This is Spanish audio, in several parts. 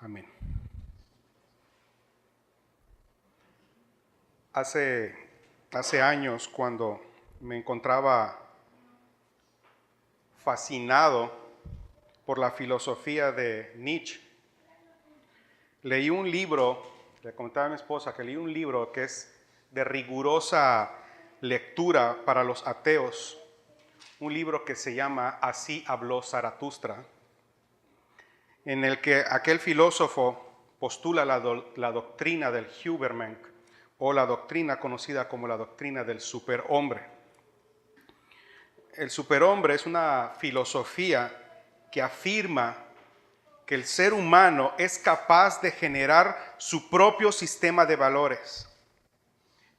Amén. Hace años, cuando me encontraba fascinado por la filosofía de Nietzsche, leí un libro, le comentaba a mi esposa que leí un libro que es de rigurosa lectura para los ateos, un libro que se llama Así habló Zaratustra, en el que aquel filósofo postula la doctrina del Übermensch, o la doctrina conocida como la doctrina del superhombre. El superhombre es una filosofía que afirma que el ser humano es capaz de generar su propio sistema de valores,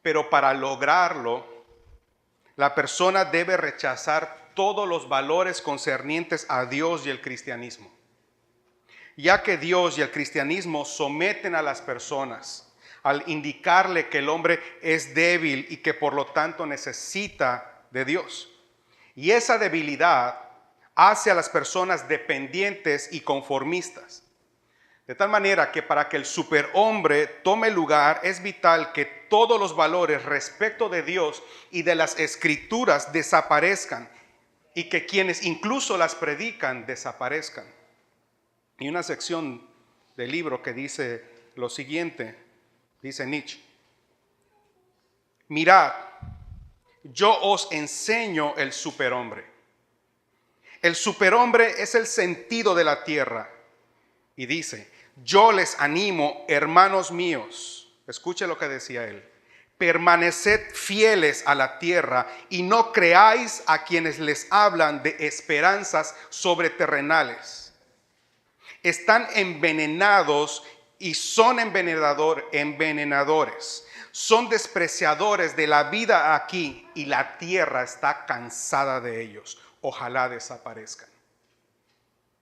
pero para lograrlo, la persona debe rechazar todos los valores concernientes a Dios y el cristianismo, ya que Dios y el cristianismo someten a las personas al indicarle que el hombre es débil y que por lo tanto necesita de Dios. Y esa debilidad hace a las personas dependientes y conformistas. De tal manera que para que el superhombre tome lugar es vital que todos los valores respecto de Dios y de las escrituras desaparezcan y que quienes incluso las predican desaparezcan. Y una sección del libro que dice lo siguiente, dice Nietzsche: mirad, yo os enseño el superhombre. El superhombre es el sentido de la tierra. Y dice: yo les animo, hermanos míos, escuche lo que decía él, permaneced fieles a la tierra y no creáis a quienes les hablan de esperanzas sobreterrenales. Están envenenados y son envenenadores. Son despreciadores de la vida aquí y la tierra está cansada de ellos. Ojalá desaparezcan.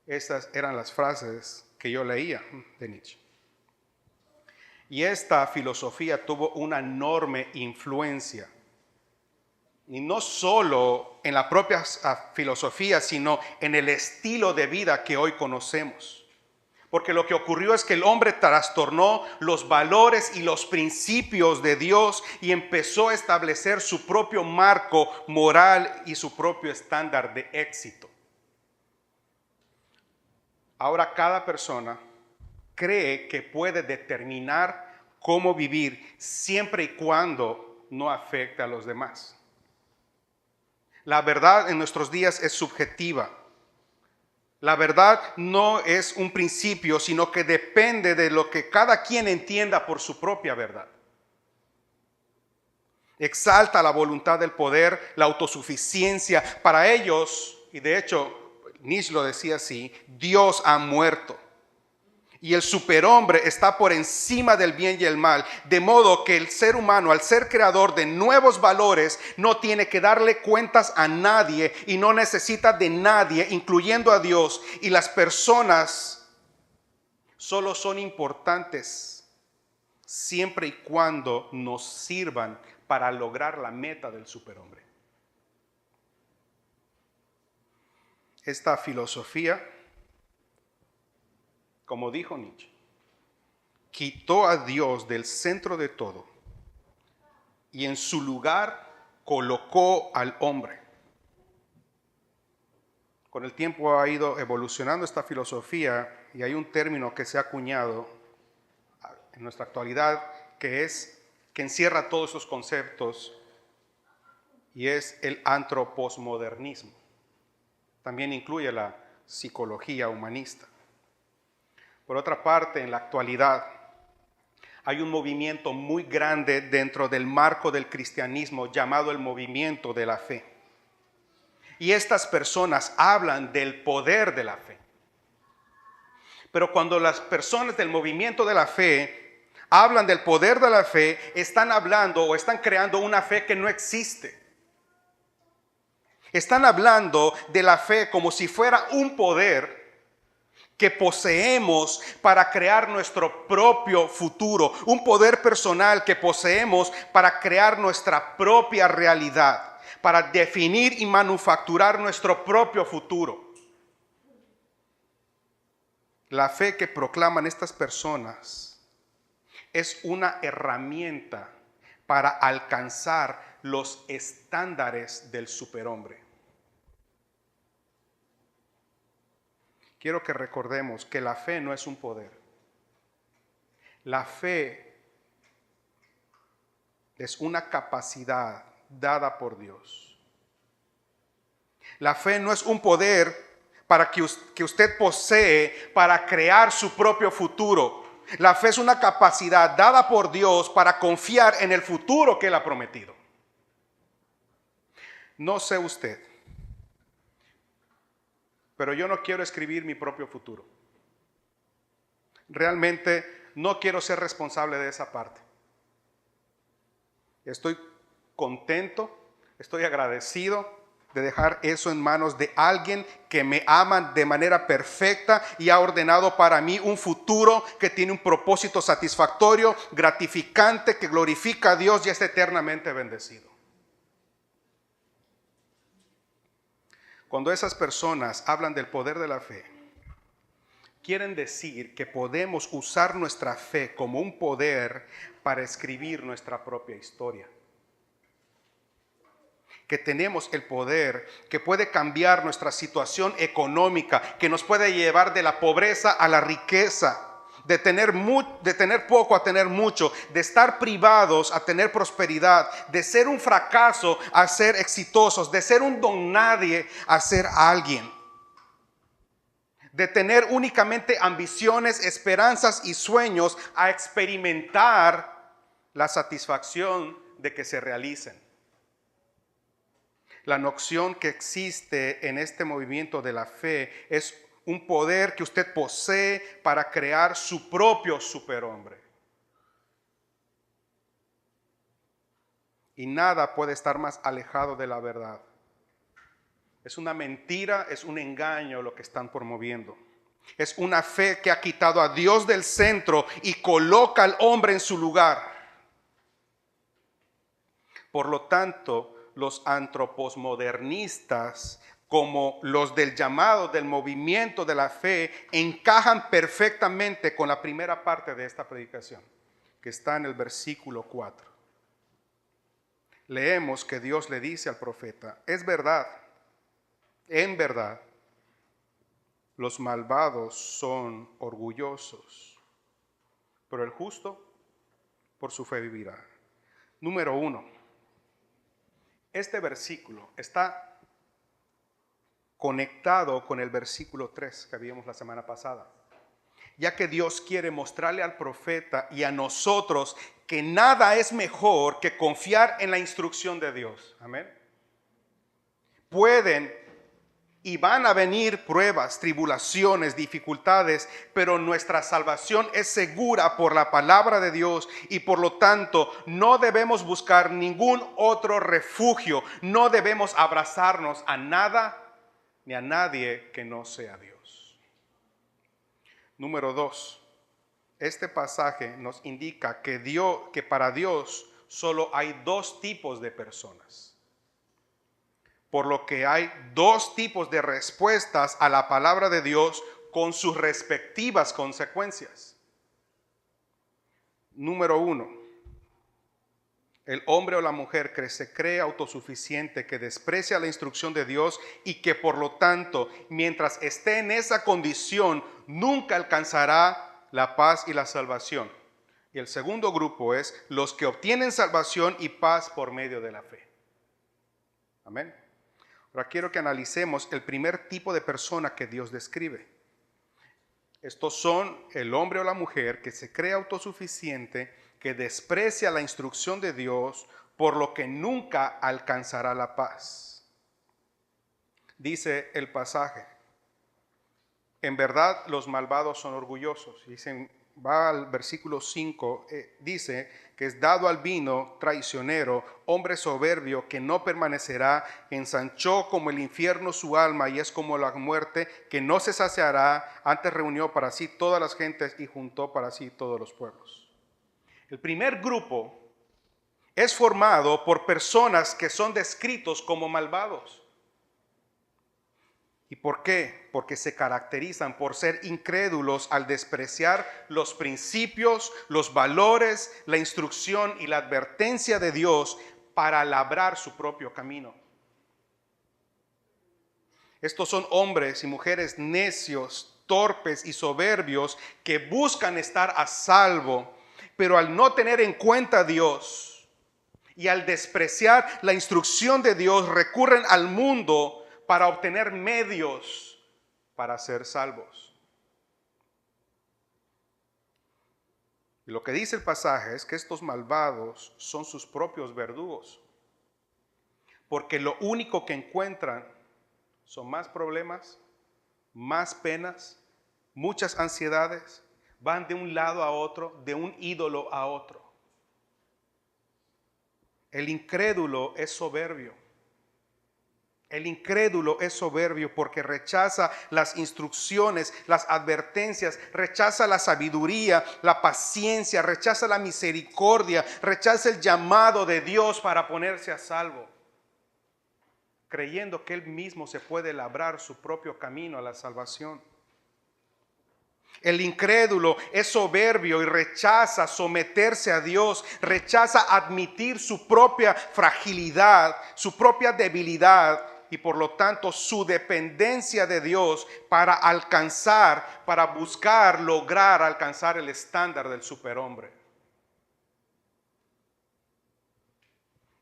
Estas eran las frases que yo leía de Nietzsche. Y esta filosofía tuvo una enorme influencia. Y no solo en la propia filosofía, sino en el estilo de vida que hoy conocemos. Porque lo que ocurrió es que el hombre trastornó los valores y los principios de Dios y empezó a establecer su propio marco moral y su propio estándar de éxito. Ahora cada persona cree que puede determinar cómo vivir siempre y cuando no afecte a los demás. La verdad en nuestros días es subjetiva. La verdad no es un principio, sino que depende de lo que cada quien entienda por su propia verdad. Exalta la voluntad del poder, la autosuficiencia. Para ellos, y de hecho Nietzsche lo decía así, Dios ha muerto. Y el superhombre está por encima del bien y el mal, de modo que el ser humano, al ser creador de nuevos valores, no tiene que darle cuentas a nadie y no necesita de nadie, incluyendo a Dios. Y las personas solo son importantes siempre y cuando nos sirvan para lograr la meta del superhombre. Esta filosofía, como dijo Nietzsche, quitó a Dios del centro de todo y en su lugar colocó al hombre. Con el tiempo ha ido evolucionando esta filosofía y hay un término que se ha acuñado en nuestra actualidad que encierra todos esos conceptos y es el antroposmodernismo. También incluye la psicología humanista. Por otra parte, en la actualidad hay un movimiento muy grande dentro del marco del cristianismo llamado el movimiento de la fe. Y estas personas hablan del poder de la fe. Pero cuando las personas del movimiento de la fe hablan del poder de la fe, están hablando o están creando una fe que no existe. Están hablando de la fe como si fuera un poder que poseemos para crear nuestro propio futuro, un poder personal que poseemos para crear nuestra propia realidad, para definir y manufacturar nuestro propio futuro. La fe que proclaman estas personas es una herramienta para alcanzar los estándares del superhombre. Quiero que recordemos que la fe no es un poder. La fe es una capacidad dada por Dios. La fe no es un poder que usted posee para crear su propio futuro. La fe es una capacidad dada por Dios para confiar en el futuro que Él ha prometido. No sé usted, pero yo no quiero escribir mi propio futuro. Realmente no quiero ser responsable de esa parte. Estoy contento, estoy agradecido de dejar eso en manos de alguien que me ama de manera perfecta y ha ordenado para mí un futuro que tiene un propósito satisfactorio, gratificante, que glorifica a Dios y es eternamente bendecido. Cuando esas personas hablan del poder de la fe, quieren decir que podemos usar nuestra fe como un poder para escribir nuestra propia historia. Que tenemos el poder que puede cambiar nuestra situación económica, que nos puede llevar de la pobreza a la riqueza, de tener poco a tener mucho, de estar privados a tener prosperidad, de ser un fracaso a ser exitosos, de ser un don nadie a ser alguien, de tener únicamente ambiciones, esperanzas y sueños a experimentar la satisfacción de que se realicen. La noción que existe en este movimiento de la fe es un poder que usted posee para crear su propio superhombre. Y nada puede estar más alejado de la verdad. Es una mentira, es un engaño lo que están promoviendo. Es una fe que ha quitado a Dios del centro y coloca al hombre en su lugar. Por lo tanto, los antroposmodernistas, como los del llamado del movimiento de la fe, encajan perfectamente con la primera parte de esta predicación, que está en el versículo 4. Leemos que Dios le dice al profeta: es verdad, en verdad, los malvados son orgullosos, pero el justo por su fe vivirá. Número 1. Este versículo está conectado con el versículo 3 que vimos la semana pasada, ya que Dios quiere mostrarle al profeta y a nosotros que nada es mejor que confiar en la instrucción de Dios. Amén. Pueden y van a venir pruebas, tribulaciones, dificultades, pero nuestra salvación es segura por la palabra de Dios y por lo tanto no debemos buscar ningún otro refugio, no debemos abrazarnos a nada ni a nadie que no sea Dios. Número 2. Este pasaje nos indica que para Dios solo hay dos tipos de personas. Por lo que hay dos tipos de respuestas a la palabra de Dios con sus respectivas consecuencias. Número 1. El hombre o la mujer que se cree autosuficiente, que desprecia la instrucción de Dios y que por lo tanto, mientras esté en esa condición, nunca alcanzará la paz y la salvación. Y el segundo grupo es los que obtienen salvación y paz por medio de la fe. Amén. Ahora quiero que analicemos el primer tipo de persona que Dios describe. Estos son el hombre o la mujer que se cree autosuficiente, que desprecia la instrucción de Dios, por lo que nunca alcanzará la paz. Dice el pasaje: en verdad los malvados son orgullosos. Va al versículo 5, dice que es dado al vino, traicionero, hombre soberbio, que no permanecerá, ensanchó como el infierno su alma y es como la muerte, que no se saciará, antes reunió para sí todas las gentes y juntó para sí todos los pueblos. El primer grupo es formado por personas que son descritos como malvados. ¿Y por qué? Porque se caracterizan por ser incrédulos al despreciar los principios, los valores, la instrucción y la advertencia de Dios para labrar su propio camino. Estos son hombres y mujeres necios, torpes y soberbios que buscan estar a salvo, pero al no tener en cuenta a Dios y al despreciar la instrucción de Dios, recurren al mundo para obtener medios para ser salvos. Y lo que dice el pasaje es que estos malvados son sus propios verdugos, porque lo único que encuentran son más problemas, más penas, muchas ansiedades, van de un lado a otro, de un ídolo a otro. El incrédulo es soberbio. El incrédulo es soberbio porque rechaza las instrucciones, las advertencias, rechaza la sabiduría, la paciencia, rechaza la misericordia, rechaza el llamado de Dios para ponerse a salvo, creyendo que él mismo se puede labrar su propio camino a la salvación. El incrédulo es soberbio y rechaza someterse a Dios, rechaza admitir su propia fragilidad, su propia debilidad y por lo tanto su dependencia de Dios para lograr alcanzar el estándar del superhombre.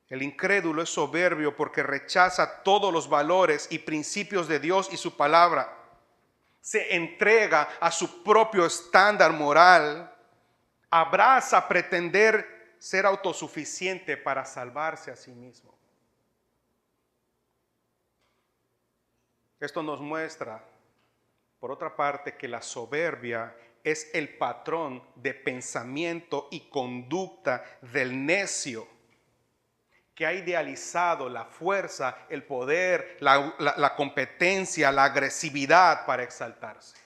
El incrédulo es soberbio porque rechaza todos los valores y principios de Dios y su palabra. Se entrega a su propio estándar moral, abraza pretender ser autosuficiente para salvarse a sí mismo. Esto nos muestra, por otra parte, que la soberbia es el patrón de pensamiento y conducta del necio, que ha idealizado la fuerza, el poder, la competencia, la agresividad para exaltarse.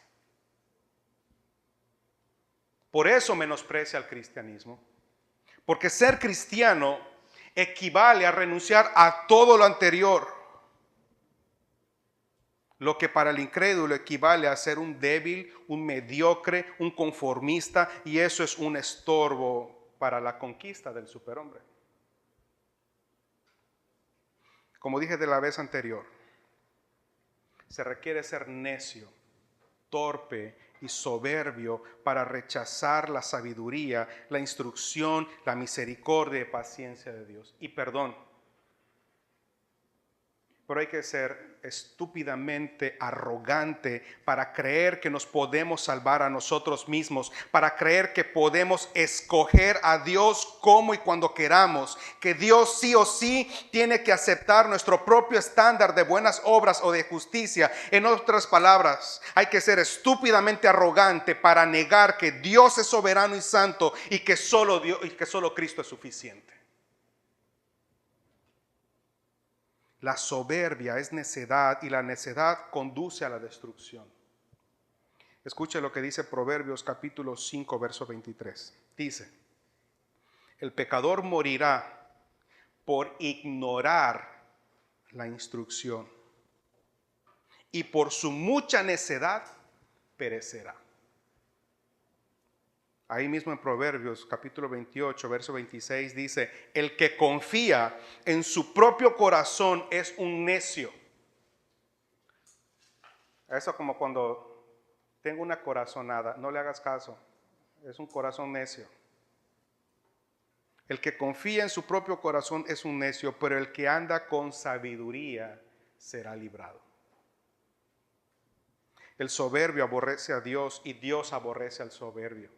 Por eso menosprecia al cristianismo, porque ser cristiano equivale a renunciar a todo lo anterior, lo que para el incrédulo equivale a ser un débil, un mediocre, un conformista, y eso es un estorbo para la conquista del superhombre. Como dije de la vez anterior, se requiere ser necio, torpe y soberbio para rechazar la sabiduría, la instrucción, la misericordia y paciencia de Dios. Y perdón. Pero hay que ser estúpidamente arrogante para creer que nos podemos salvar a nosotros mismos, para creer que podemos escoger a Dios como y cuando queramos, que Dios sí o sí tiene que aceptar nuestro propio estándar de buenas obras o de justicia. En otras palabras, hay que ser estúpidamente arrogante para negar que Dios es soberano y santo y que solo Cristo es suficiente. La soberbia es necedad y la necedad conduce a la destrucción. Escuche lo que dice Proverbios capítulo 5, verso 23. Dice, el pecador morirá por ignorar la instrucción y por su mucha necedad perecerá. Ahí mismo en Proverbios capítulo 28, verso 26 dice, el que confía en su propio corazón es un necio. Eso como cuando tengo una corazonada, no le hagas caso, es un corazón necio. El que confía en su propio corazón es un necio, pero el que anda con sabiduría será librado. El soberbio aborrece a Dios y Dios aborrece al soberbio.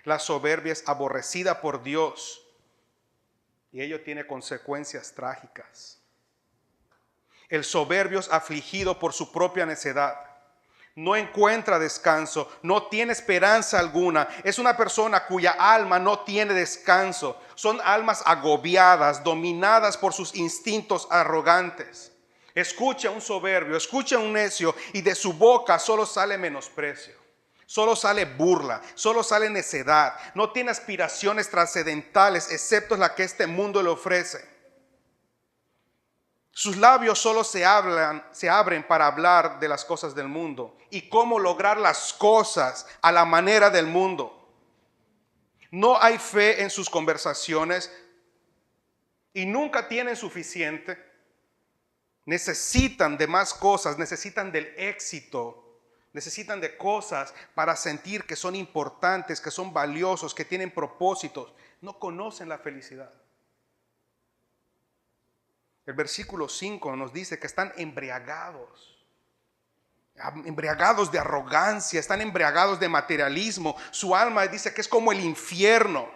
La soberbia es aborrecida por Dios y ello tiene consecuencias trágicas. El soberbio es afligido por su propia necedad. No encuentra descanso, no tiene esperanza alguna. Es una persona cuya alma no tiene descanso. Son almas agobiadas, dominadas por sus instintos arrogantes. Escucha un soberbio, escucha un necio y de su boca solo sale menosprecio. Solo sale burla, solo sale necedad. No tiene aspiraciones trascendentales excepto la que este mundo le ofrece. Sus labios solo se abren para hablar de las cosas del mundo y cómo lograr las cosas a la manera del mundo. No hay fe en sus conversaciones y nunca tienen suficiente. Necesitan de más cosas, necesitan del éxito, necesitan de cosas para sentir que son importantes, que son valiosos, que tienen propósitos. No conocen la felicidad. El versículo 5 nos dice que están embriagados de arrogancia, están embriagados de materialismo. Su alma dice que es como el infierno.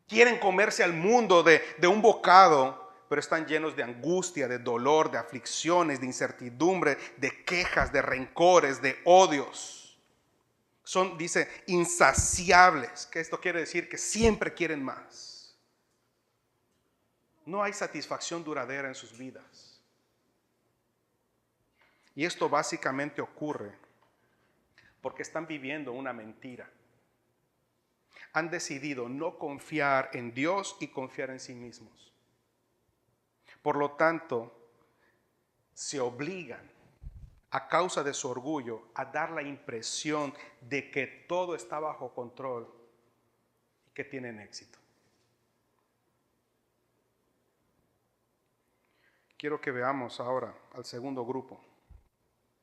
Quieren comerse al mundo de un bocado, pero están llenos de angustia, de dolor, de aflicciones, de incertidumbre, de quejas, de rencores, de odios. Son, dice, insaciables, que esto quiere decir que siempre quieren más. No hay satisfacción duradera en sus vidas. Y esto básicamente ocurre porque están viviendo una mentira. Han decidido no confiar en Dios y confiar en sí mismos. Por lo tanto, se obligan, a causa de su orgullo, a dar la impresión de que todo está bajo control y que tienen éxito. Quiero que veamos ahora al segundo grupo.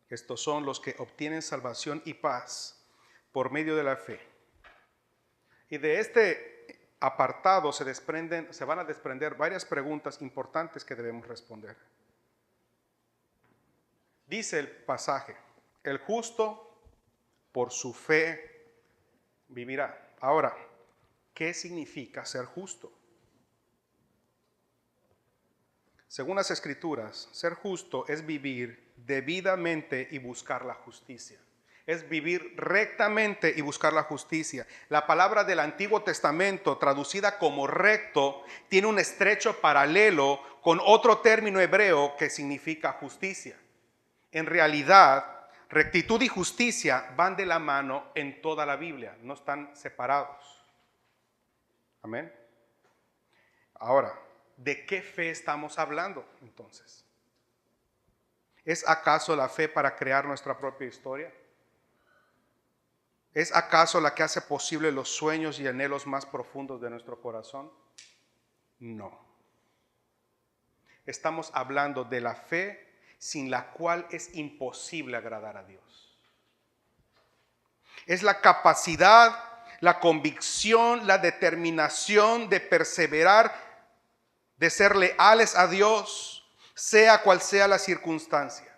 Estos son los que obtienen salvación y paz por medio de la fe. Y de este apartado se van a desprender varias preguntas importantes que debemos responder. Dice el pasaje, el justo por su fe vivirá. Ahora, ¿qué significa ser justo? Según las Escrituras, ser justo es vivir debidamente y buscar la justicia. Es vivir rectamente y buscar la justicia. La palabra del Antiguo Testamento, traducida como recto, tiene un estrecho paralelo con otro término hebreo que significa justicia. En realidad, rectitud y justicia van de la mano en toda la Biblia, no están separados. Amén. Ahora, ¿de qué fe estamos hablando entonces? ¿Es acaso la fe para crear nuestra propia historia? ¿Es acaso la que hace posible los sueños y anhelos más profundos de nuestro corazón? No. Estamos hablando de la fe sin la cual es imposible agradar a Dios. Es la capacidad, la convicción, la determinación de perseverar, de ser leales a Dios, sea cual sea la circunstancia.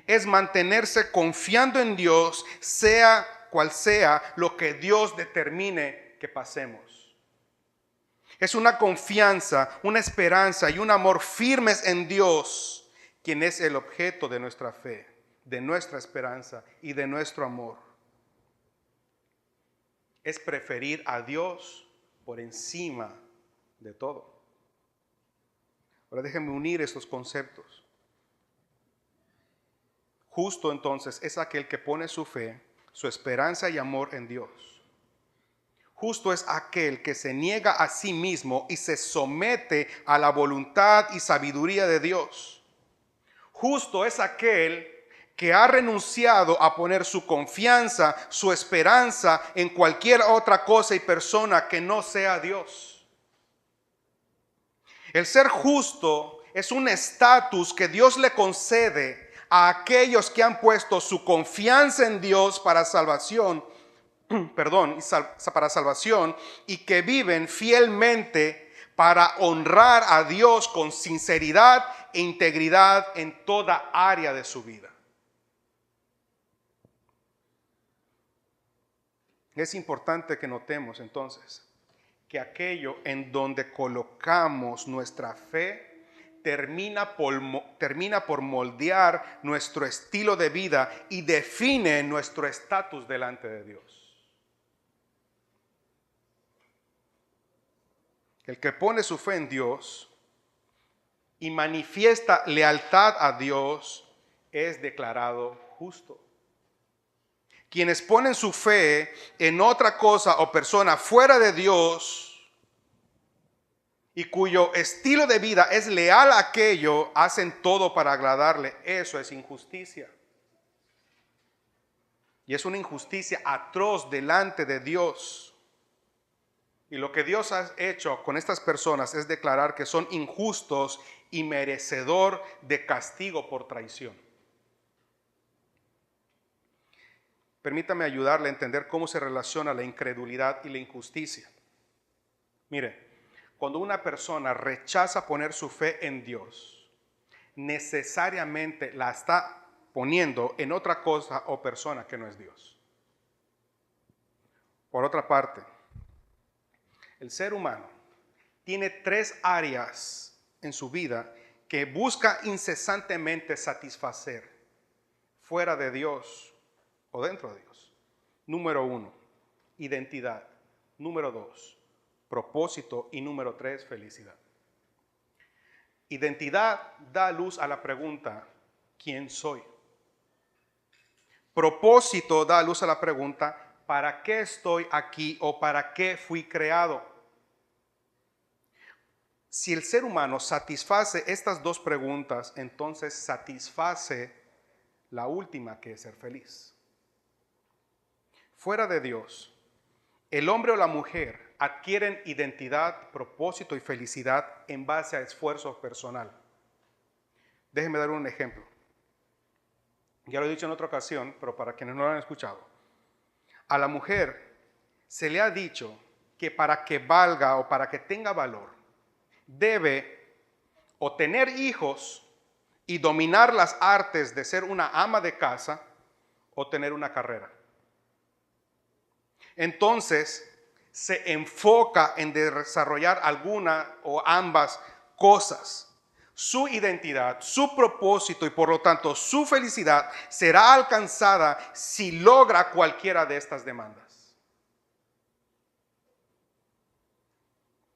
Es mantenerse confiando en Dios, sea cual sea lo que Dios determine que pasemos. Es una confianza, una esperanza y un amor firmes en Dios, quien es el objeto de nuestra fe, de nuestra esperanza y de nuestro amor. Es preferir a Dios por encima de todo. Ahora déjenme unir estos conceptos. Justo entonces es aquel que pone su fe, su esperanza y amor en Dios. Justo es aquel que se niega a sí mismo y se somete a la voluntad y sabiduría de Dios. Justo es aquel que ha renunciado a poner su confianza, su esperanza en cualquier otra cosa y persona que no sea Dios. El ser justo es un estatus que Dios le concede a aquellos que han puesto su confianza en Dios para salvación, para salvación y que viven fielmente para honrar a Dios con sinceridad e integridad en toda área de su vida. Es importante que notemos entonces que aquello en donde colocamos nuestra fe termina por moldear nuestro estilo de vida y define nuestro estatus delante de Dios. El que pone su fe en Dios y manifiesta lealtad a Dios es declarado justo. Quienes ponen su fe en otra cosa o persona fuera de Dios y cuyo estilo de vida es leal a aquello, hacen todo para agradarle. Eso es injusticia. Y es una injusticia atroz delante de Dios. Y lo que Dios ha hecho con estas personas es declarar que son injustos y merecedor de castigo por traición. Permítame ayudarle a entender cómo se relaciona la incredulidad y la injusticia. Mire, cuando una persona rechaza poner su fe en Dios, necesariamente la está poniendo en otra cosa o persona que no es Dios. Por otra parte, el ser humano tiene 3 áreas en su vida que busca incesantemente satisfacer fuera de Dios o dentro de Dios. Número 1, identidad. Número 2, propósito. Y número 3, felicidad. Identidad da luz a la pregunta, ¿quién soy? Propósito da luz a la pregunta, ¿para qué estoy aquí o para qué fui creado? Si el ser humano satisface estas 2 preguntas, entonces satisface la última, que es ser feliz. Fuera de Dios, el hombre o la mujer adquieren identidad, propósito y felicidad en base a esfuerzo personal. Déjenme dar un ejemplo. Ya lo he dicho en otra ocasión, pero para quienes no lo han escuchado. A la mujer se le ha dicho que para que valga o para que tenga valor, debe o tener hijos y dominar las artes de ser una ama de casa o tener una carrera. Entonces se enfoca en desarrollar alguna o ambas cosas. Su identidad, su propósito y por lo tanto su felicidad será alcanzada si logra cualquiera de estas demandas.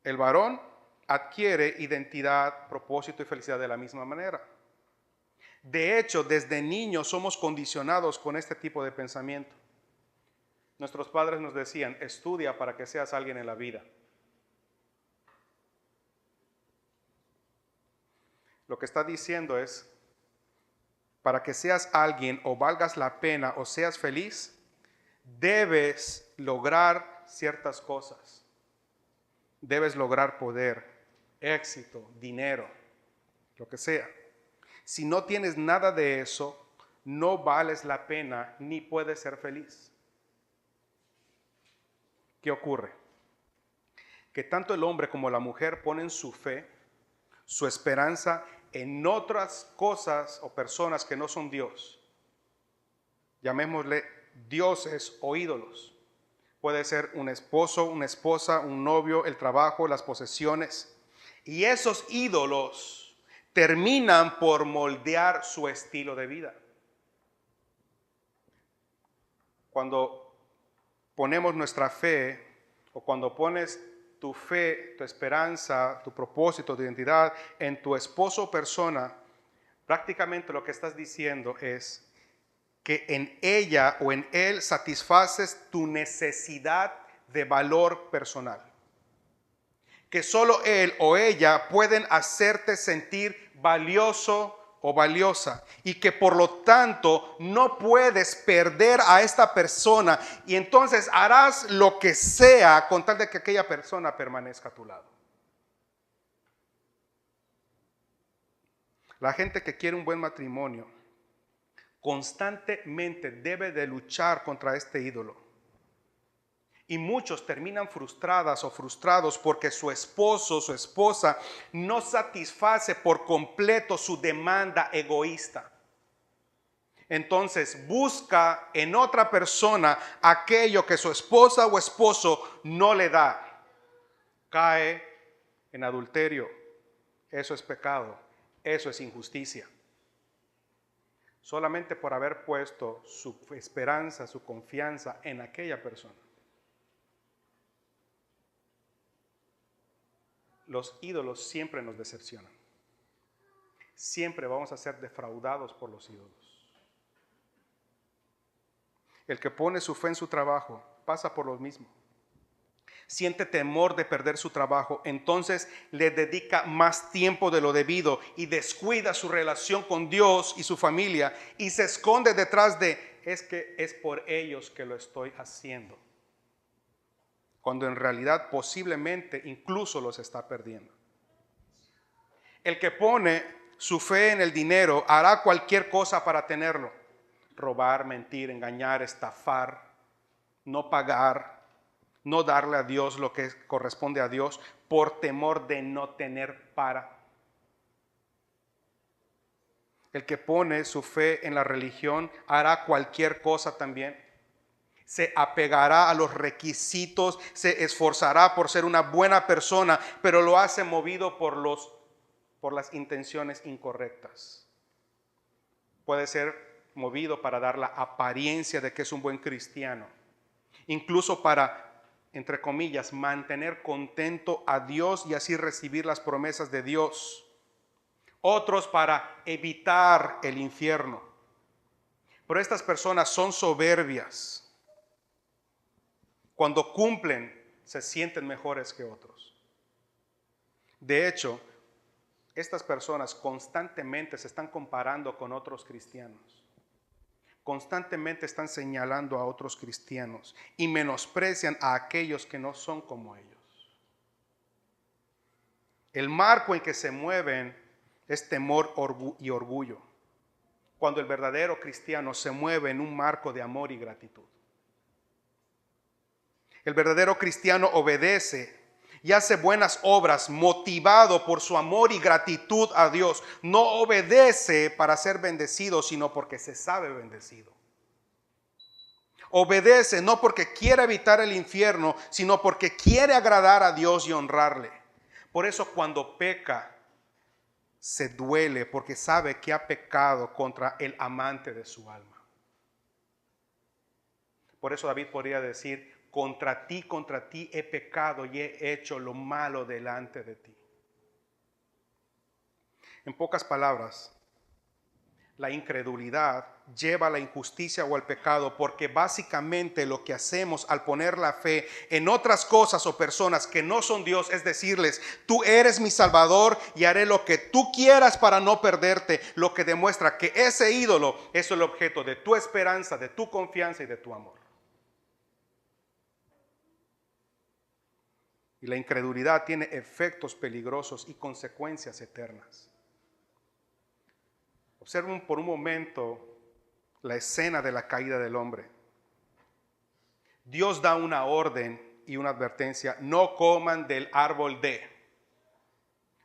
El varón adquiere identidad, propósito y felicidad de la misma manera. De hecho, desde niños somos condicionados con este tipo de pensamiento. Nuestros padres nos decían, estudia para que seas alguien en la vida. Lo que está diciendo es, para que seas alguien o valgas la pena o seas feliz, debes lograr ciertas cosas. Debes lograr poder, éxito, dinero, lo que sea. Si no tienes nada de eso, no vales la pena ni puedes ser feliz. ¿Qué ocurre? Que tanto el hombre como la mujer ponen su fe, su esperanza en otras cosas o personas que no son Dios. Llamémosle dioses o ídolos. Puede ser un esposo, una esposa, un novio, el trabajo, las posesiones. Y esos ídolos terminan por moldear su estilo de vida. Cuando ponemos nuestra fe, o cuando pones tu fe, tu esperanza, tu propósito, tu identidad en tu esposo o persona, prácticamente lo que estás diciendo es que en ella o en él satisfaces tu necesidad de valor personal. Que solo él o ella pueden hacerte sentir valioso o valiosa y que por lo tanto no puedes perder a esta persona y entonces harás lo que sea con tal de que aquella persona permanezca a tu lado. La gente que quiere un buen matrimonio constantemente debe de luchar contra este ídolo. Y muchos terminan frustradas o frustrados porque su esposo o su esposa no satisface por completo su demanda egoísta. Entonces busca en otra persona aquello que su esposa o esposo no le da. Cae en adulterio. Eso es pecado. Eso es injusticia. Solamente por haber puesto su esperanza, su confianza en aquella persona. Los ídolos siempre nos decepcionan. Siempre vamos a ser defraudados por los ídolos. El que pone su fe en su trabajo pasa por lo mismo. Siente temor de perder su trabajo, entonces le dedica más tiempo de lo debido y descuida su relación con Dios y su familia y se esconde detrás de, es que es por ellos que lo estoy haciendo, cuando en realidad posiblemente incluso los está perdiendo. El que pone su fe en el dinero hará cualquier cosa para tenerlo: robar, mentir, engañar, estafar, no pagar, no darle a Dios lo que corresponde a Dios por temor de no tener para. El que pone su fe en la religión hará cualquier cosa también. Se apegará a los requisitos, se esforzará por ser una buena persona, pero lo hace movido por las intenciones incorrectas. Puede ser movido para dar la apariencia de que es un buen cristiano, incluso para, entre comillas, mantener contento a Dios y así recibir las promesas de Dios. Otros para evitar el infierno. Pero estas personas son soberbias. Cuando cumplen, se sienten mejores que otros. De hecho, estas personas constantemente se están comparando con otros cristianos. Constantemente están señalando a otros cristianos y menosprecian a aquellos que no son como ellos. El marco en que se mueven es temor y orgullo, cuando el verdadero cristiano se mueve en un marco de amor y gratitud. El verdadero cristiano obedece y hace buenas obras motivado por su amor y gratitud a Dios. No obedece para ser bendecido, sino porque se sabe bendecido. Obedece no porque quiere evitar el infierno, sino porque quiere agradar a Dios y honrarle. Por eso cuando peca, se duele porque sabe que ha pecado contra el amante de su alma. Por eso David podría decir: contra ti he pecado y he hecho lo malo delante de ti. En pocas palabras, la incredulidad lleva a la injusticia o al pecado, porque básicamente lo que hacemos al poner la fe en otras cosas o personas que no son Dios es decirles: tú eres mi Salvador y haré lo que tú quieras para no perderte, lo que demuestra que ese ídolo es el objeto de tu esperanza, de tu confianza y de tu amor. Y la incredulidad tiene efectos peligrosos y consecuencias eternas. Observen por un momento la escena de la caída del hombre. Dios da una orden y una advertencia: no coman del árbol de,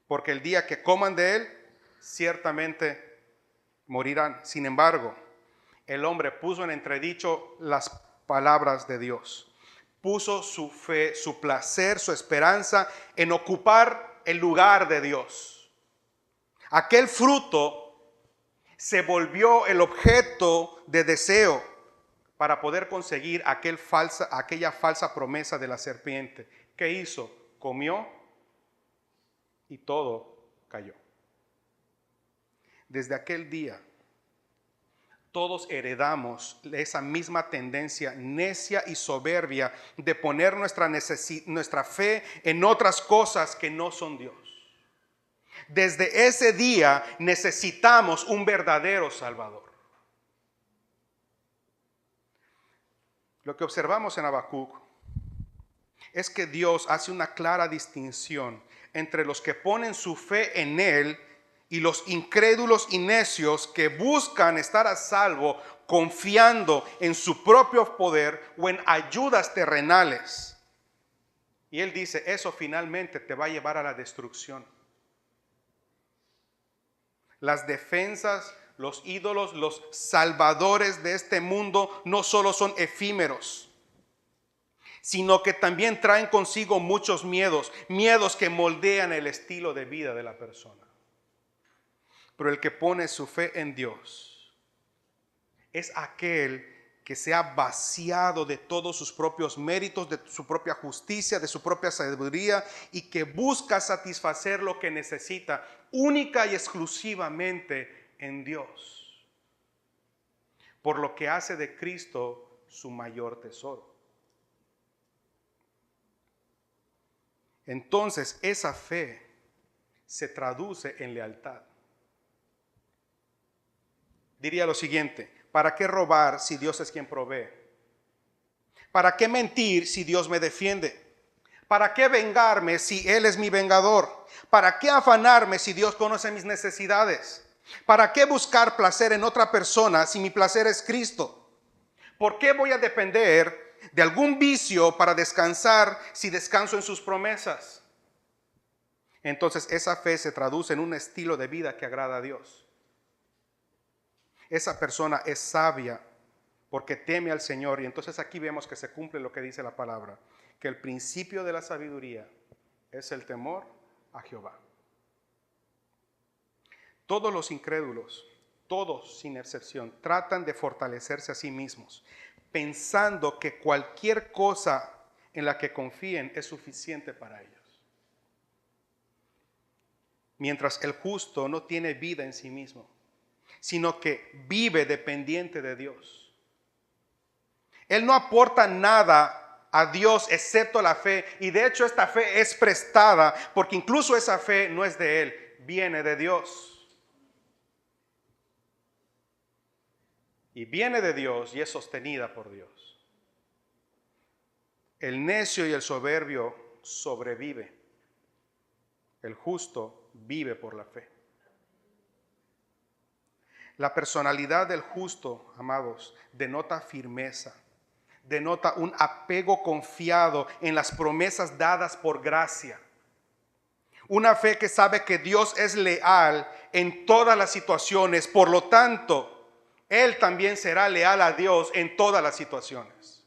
porque el día que coman de él, ciertamente morirán. Sin embargo, el hombre puso en entredicho las palabras de Dios. Puso su fe, su placer, su esperanza en ocupar el lugar de Dios. Aquel fruto se volvió el objeto de deseo para poder conseguir aquella falsa promesa de la serpiente. ¿Qué hizo? Comió y todo cayó. Desde aquel día, todos heredamos esa misma tendencia necia y soberbia de poner nuestra fe en otras cosas que no son Dios. Desde ese día necesitamos un verdadero Salvador. Lo que observamos en Habacuc es que Dios hace una clara distinción entre los que ponen su fe en Él y los incrédulos y necios que buscan estar a salvo confiando en su propio poder o en ayudas terrenales. Y Él dice: eso finalmente te va a llevar a la destrucción. Las defensas, los ídolos, los salvadores de este mundo no solo son efímeros, sino que también traen consigo muchos miedos que moldean el estilo de vida de la persona. Pero el que pone su fe en Dios es aquel que se ha vaciado de todos sus propios méritos, de su propia justicia, de su propia sabiduría, y que busca satisfacer lo que necesita única y exclusivamente en Dios, por lo que hace de Cristo su mayor tesoro. Entonces esa fe se traduce en lealtad. Diría lo siguiente: ¿para qué robar si Dios es quien provee? ¿Para qué mentir si Dios me defiende? ¿Para qué vengarme si Él es mi vengador? ¿Para qué afanarme si Dios conoce mis necesidades? ¿Para qué buscar placer en otra persona si mi placer es Cristo? ¿Por qué voy a depender de algún vicio para descansar si descanso en sus promesas? Entonces esa fe se traduce en un estilo de vida que agrada a Dios. Esa persona es sabia porque teme al Señor. Y entonces aquí vemos que se cumple lo que dice la palabra, que el principio de la sabiduría es el temor a Jehová. Todos los incrédulos, todos sin excepción, tratan de fortalecerse a sí mismos, pensando que cualquier cosa en la que confíen es suficiente para ellos. Mientras el justo no tiene vida en sí mismo, sino que vive dependiente de Dios. Él no aporta nada a Dios excepto la fe, y de hecho esta fe es prestada, porque incluso esa fe no es de él, viene de Dios. Y viene de Dios y es sostenida por Dios. El necio y el soberbio sobrevive. El justo vive por la fe. La personalidad del justo, amados, denota firmeza, denota un apego confiado en las promesas dadas por gracia. Una fe que sabe que Dios es leal en todas las situaciones, por lo tanto, Él también será leal a Dios en todas las situaciones.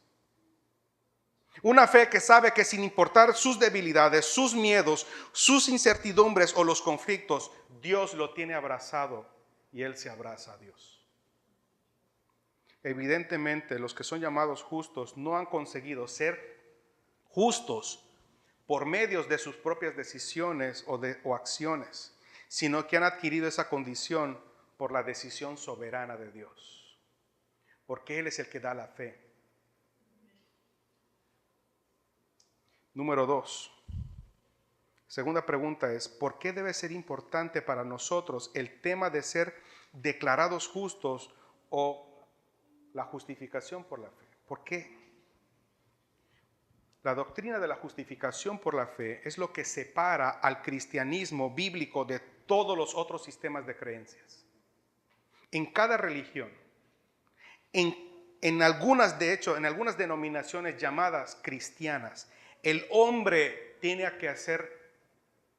Una fe que sabe que sin importar sus debilidades, sus miedos, sus incertidumbres o los conflictos, Dios lo tiene abrazado y Él se abraza a Dios. Evidentemente, los que son llamados justos no han conseguido ser justos por medios de sus propias decisiones o acciones, sino que han adquirido esa condición por la decisión soberana de Dios, porque Él es el que da la fe. Número 2. Segunda pregunta es: ¿por qué debe ser importante para nosotros el tema de ser declarados justos o la justificación por la fe? ¿Por qué? La doctrina de la justificación por la fe es lo que separa al cristianismo bíblico de todos los otros sistemas de creencias. En cada religión, en algunas, de hecho, en algunas denominaciones llamadas cristianas, el hombre tiene que hacer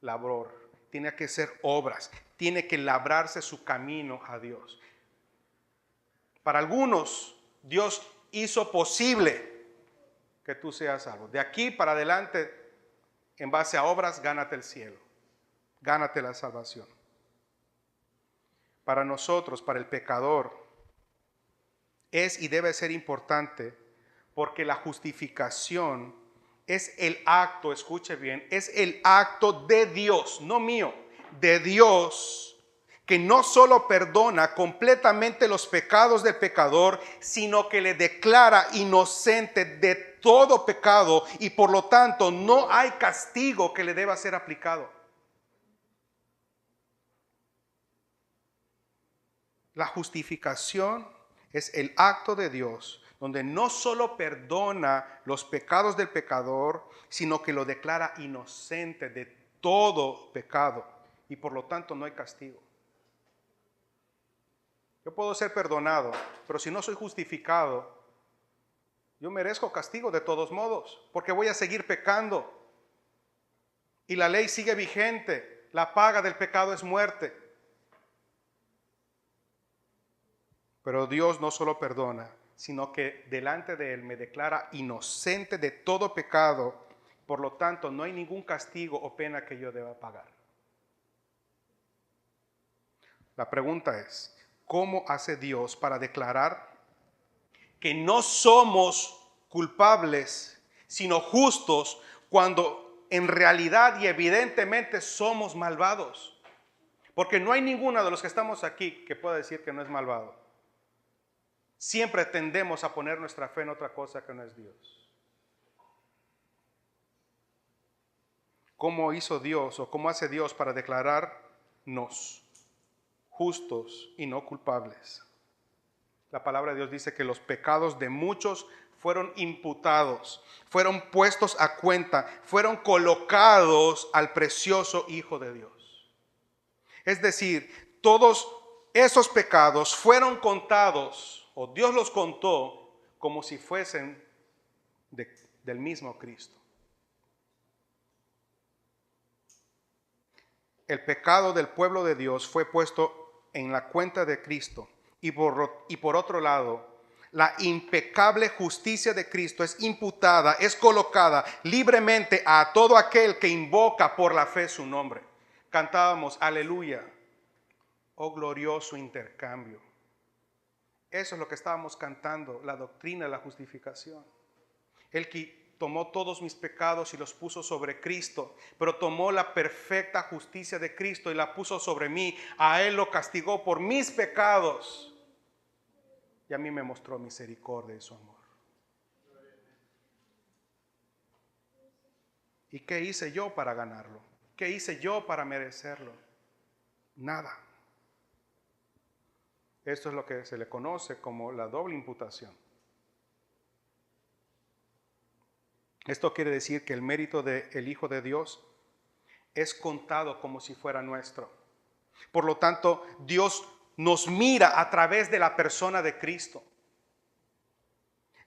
labor, tiene que hacer obras, tiene que labrarse su camino a Dios. Para algunos, Dios hizo posible que tú seas salvo. De aquí para adelante, en base a obras, gánate el cielo, gánate la salvación. Para nosotros, para el pecador, es y debe ser importante porque la justificación es el acto, escuche bien, es el acto de Dios, no mío, de Dios, que no solo perdona completamente los pecados del pecador, sino que le declara inocente de todo pecado y por lo tanto no hay castigo que le deba ser aplicado. La justificación es el acto de Dios donde no solo perdona los pecados del pecador, sino que lo declara inocente de todo pecado y por lo tanto no hay castigo. Yo puedo ser perdonado, pero si no soy justificado, yo merezco castigo de todos modos, porque voy a seguir pecando. Y la ley sigue vigente. La paga del pecado es muerte. Pero Dios no solo perdona, sino que delante de Él me declara inocente de todo pecado. Por lo tanto, no hay ningún castigo o pena que yo deba pagar. La pregunta es, ¿cómo hace Dios para declarar que no somos culpables, sino justos, cuando en realidad y evidentemente somos malvados? Porque no hay ninguno de los que estamos aquí que pueda decir que no es malvado. Siempre tendemos a poner nuestra fe en otra cosa que no es Dios. ¿Cómo hizo Dios o cómo hace Dios para declararnos justos y no culpables? La palabra de Dios dice que los pecados de muchos fueron imputados, fueron puestos a cuenta, fueron colocados al precioso Hijo de Dios. Es decir, todos esos pecados fueron contados, o Dios los contó, como si fuesen del mismo Cristo. El pecado del pueblo de Dios fue puesto en la cuenta de Cristo. Y por otro lado, la impecable justicia de Cristo es imputada, es colocada libremente a todo aquel que invoca por la fe su nombre. Cantábamos, aleluya, oh glorioso intercambio. Eso es lo que estábamos cantando, la doctrina de la justificación. El que tomó todos mis pecados y los puso sobre Cristo, pero tomó la perfecta justicia de Cristo y la puso sobre mí. A Él lo castigó por mis pecados y a mí me mostró misericordia y su amor. ¿Y qué hice yo para ganarlo? ¿Qué hice yo para merecerlo? Nada. Esto es lo que se le conoce como la doble imputación. Esto quiere decir que el mérito del Hijo de Dios es contado como si fuera nuestro. Por lo tanto, Dios nos mira a través de la persona de Cristo.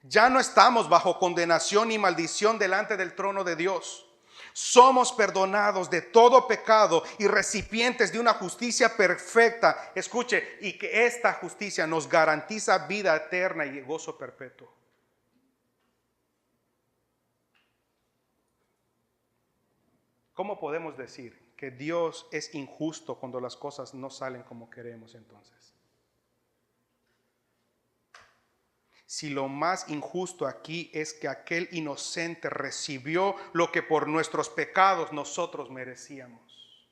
Ya no estamos bajo condenación ni maldición delante del trono de Dios. Somos perdonados de todo pecado y recipientes de una justicia perfecta. Escuche, y que esta justicia nos garantiza vida eterna y gozo perpetuo. ¿Cómo podemos decir que Dios es injusto cuando las cosas no salen como queremos entonces? Si lo más injusto aquí es que aquel inocente recibió lo que por nuestros pecados nosotros merecíamos,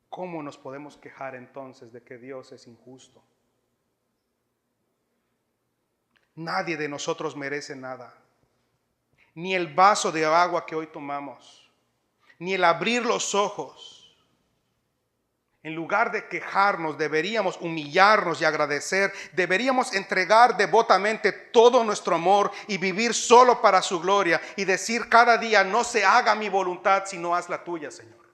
¿cómo nos podemos quejar entonces de que Dios es injusto? Nadie de nosotros merece nada, ni el vaso de agua que hoy tomamos, ni el abrir los ojos. En lugar de quejarnos, deberíamos humillarnos y agradecer. Deberíamos entregar devotamente todo nuestro amor y vivir solo para su gloria y decir cada día, no se haga mi voluntad, sino haz la tuya, Señor.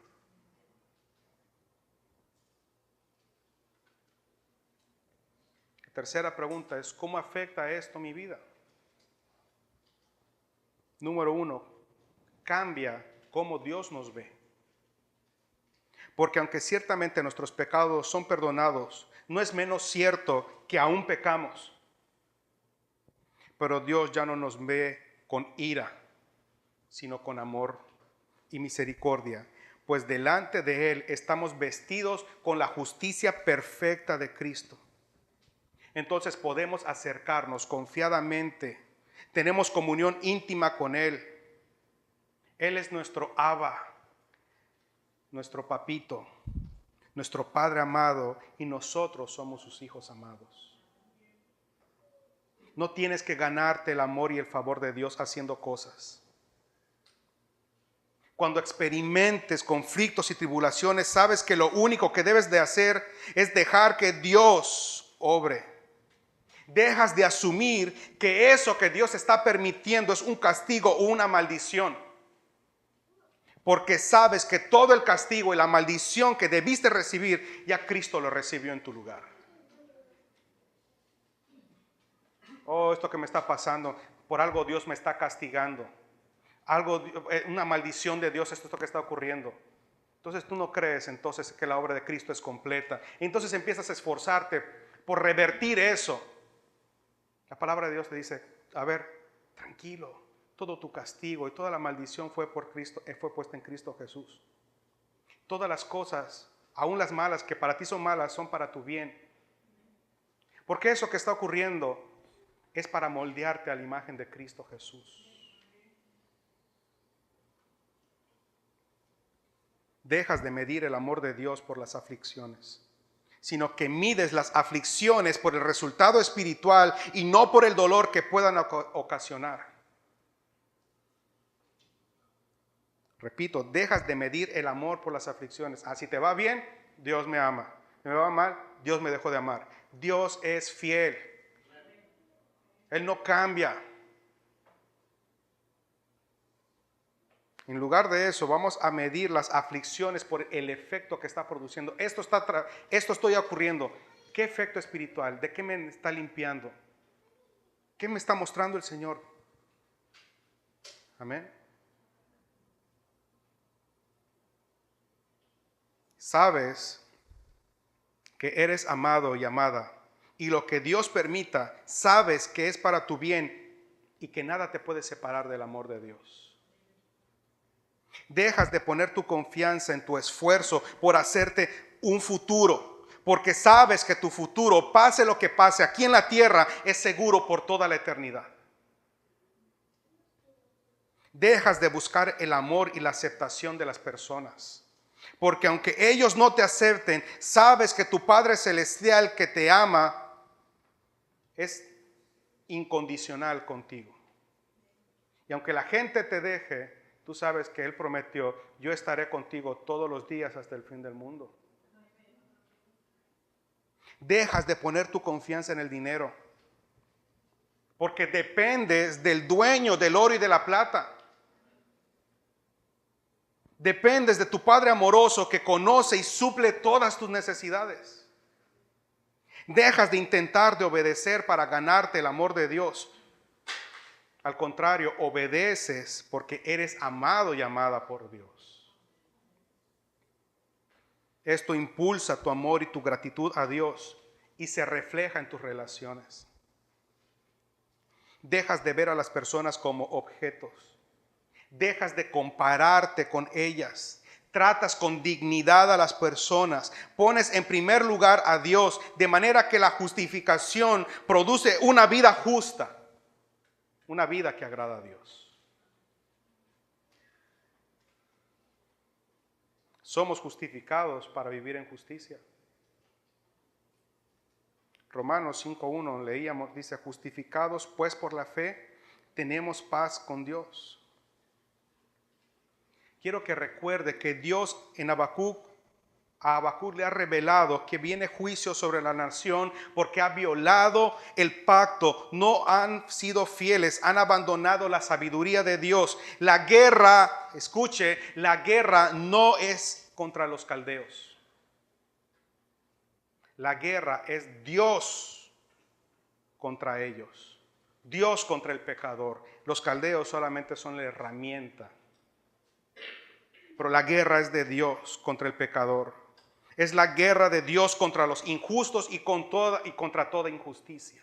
La tercera pregunta es, ¿cómo afecta esto mi vida? Número 1, cambia cómo Dios nos ve. Porque aunque ciertamente nuestros pecados son perdonados, no es menos cierto que aún pecamos. Pero Dios ya no nos ve con ira, sino con amor y misericordia. Pues delante de Él estamos vestidos con la justicia perfecta de Cristo. Entonces podemos acercarnos confiadamente. Tenemos comunión íntima con Él. Él es nuestro Abba, nuestro papito, nuestro Padre amado, y nosotros somos sus hijos amados. No tienes que ganarte el amor y el favor de Dios haciendo cosas. Cuando experimentes conflictos y tribulaciones, sabes que lo único que debes de hacer es dejar que Dios obre. Dejas de asumir que eso que Dios está permitiendo es un castigo o una maldición. Porque sabes que todo el castigo y la maldición que debiste recibir, ya Cristo lo recibió en tu lugar. Oh, esto que me está pasando, por algo Dios me está castigando. Una maldición de Dios es esto que está ocurriendo. Entonces tú no crees entonces que la obra de Cristo es completa. Entonces empiezas a esforzarte por revertir eso. La palabra de Dios te dice, a ver, tranquilo. Todo tu castigo y toda la maldición fue puesta en Cristo Jesús. Todas las cosas Aún las malas que para ti son malas son para tu bien. Porque eso que está ocurriendo es para moldearte a la imagen de Cristo Jesús. Dejas de medir el amor de Dios por las aflicciones, sino que mides las aflicciones por el resultado espiritual y no por el dolor que puedan ocasionar. Repito, dejas de medir el amor por las aflicciones. Si te va bien, Dios me ama. Me va mal, Dios me dejó de amar. Dios es fiel. Él no cambia. En lugar de eso, vamos a medir las aflicciones por el efecto que está produciendo. Esto está ocurriendo. ¿Qué efecto espiritual? ¿De qué me está limpiando? ¿Qué me está mostrando el Señor? Amén. Sabes que eres amado y amada, y lo que Dios permita, sabes que es para tu bien y que nada te puede separar del amor de Dios. Dejas de poner tu confianza en tu esfuerzo por hacerte un futuro, porque sabes que tu futuro, pase lo que pase aquí en la tierra, es seguro por toda la eternidad. Dejas de buscar el amor y la aceptación de las personas, porque aunque ellos no te acepten, sabes que tu Padre Celestial que te ama es incondicional contigo. Y aunque la gente te deje, tú sabes que Él prometió: yo estaré contigo todos los días hasta el fin del mundo. Dejas de poner tu confianza en el dinero, porque dependes del dueño del oro y de la plata. Dependes de tu Padre amoroso que conoce y suple todas tus necesidades. Dejas de intentar de obedecer para ganarte el amor de Dios. Al contrario, obedeces porque eres amado y amada por Dios. Esto impulsa tu amor y tu gratitud a Dios y se refleja en tus relaciones. Dejas de ver a las personas como objetos. Dejas de compararte con ellas. Tratas con dignidad a las personas. Pones en primer lugar a Dios, de manera que la justificación produce una vida justa. Una vida que agrada a Dios. Somos justificados para vivir en justicia. Romanos 5:1 leíamos, dice: justificados pues por la fe, tenemos paz con Dios. Quiero que recuerde que Dios a Habacuc le ha revelado que viene juicio sobre la nación porque ha violado el pacto, no han sido fieles, han abandonado la sabiduría de Dios. La guerra, escuche, la guerra no es contra los caldeos. La guerra es Dios contra ellos, Dios contra el pecador. Los caldeos solamente son la herramienta. Pero la guerra es de Dios contra el pecador. Es la guerra de Dios contra los injustos y contra toda injusticia.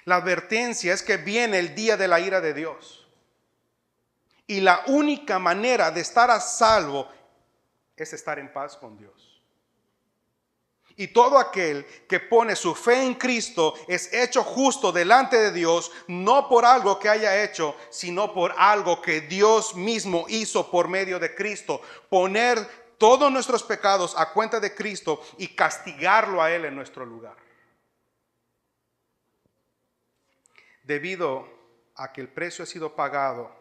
La advertencia es que viene el día de la ira de Dios. Y la única manera de estar a salvo es estar en paz con Dios. Y todo aquel que pone su fe en Cristo es hecho justo delante de Dios, no por algo que haya hecho, sino por algo que Dios mismo hizo por medio de Cristo. Poner todos nuestros pecados a cuenta de Cristo y castigarlo a Él en nuestro lugar. Debido a que el precio ha sido pagado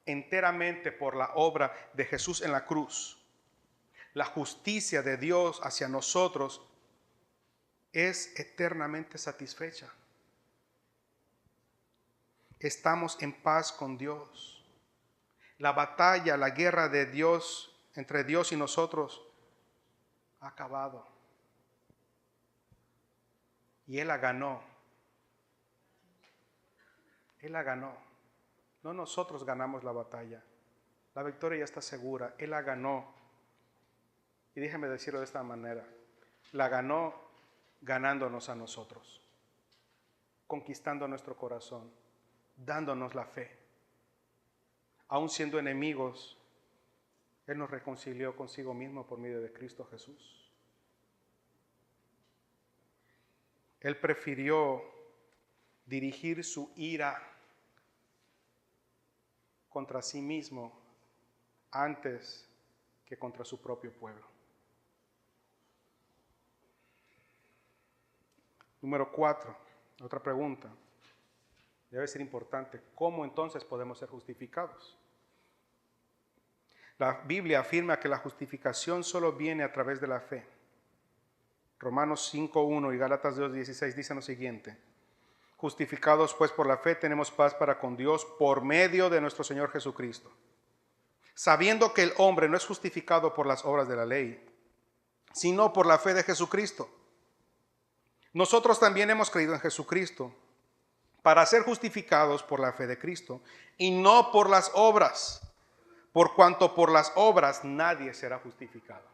enteramente por la obra de Jesús en la cruz, la justicia de Dios hacia nosotros es eternamente satisfecha. Estamos en paz con Dios. La batalla, la guerra de Dios, entre Dios y nosotros, ha acabado. Y Él la ganó. Él la ganó. No nosotros ganamos la batalla. La victoria ya está segura. Él la ganó. Y déjeme decirlo de esta manera. La ganó ganándonos a nosotros, conquistando nuestro corazón, dándonos la fe. Aún siendo enemigos, Él nos reconcilió consigo mismo por medio de Cristo Jesús. Él prefirió dirigir su ira contra sí mismo antes que contra su propio pueblo. Número 4, otra pregunta. Debe ser importante. ¿Cómo entonces podemos ser justificados? La Biblia afirma que la justificación solo viene a través de la fe. Romanos 5:1 y Gálatas 2:16 dicen lo siguiente: justificados pues por la fe tenemos paz para con Dios por medio de nuestro Señor Jesucristo, sabiendo que el hombre no es justificado por las obras de la ley, sino por la fe de Jesucristo. Nosotros también hemos creído en Jesucristo para ser justificados por la fe de Cristo y no por las obras, por cuanto por las obras nadie será justificado.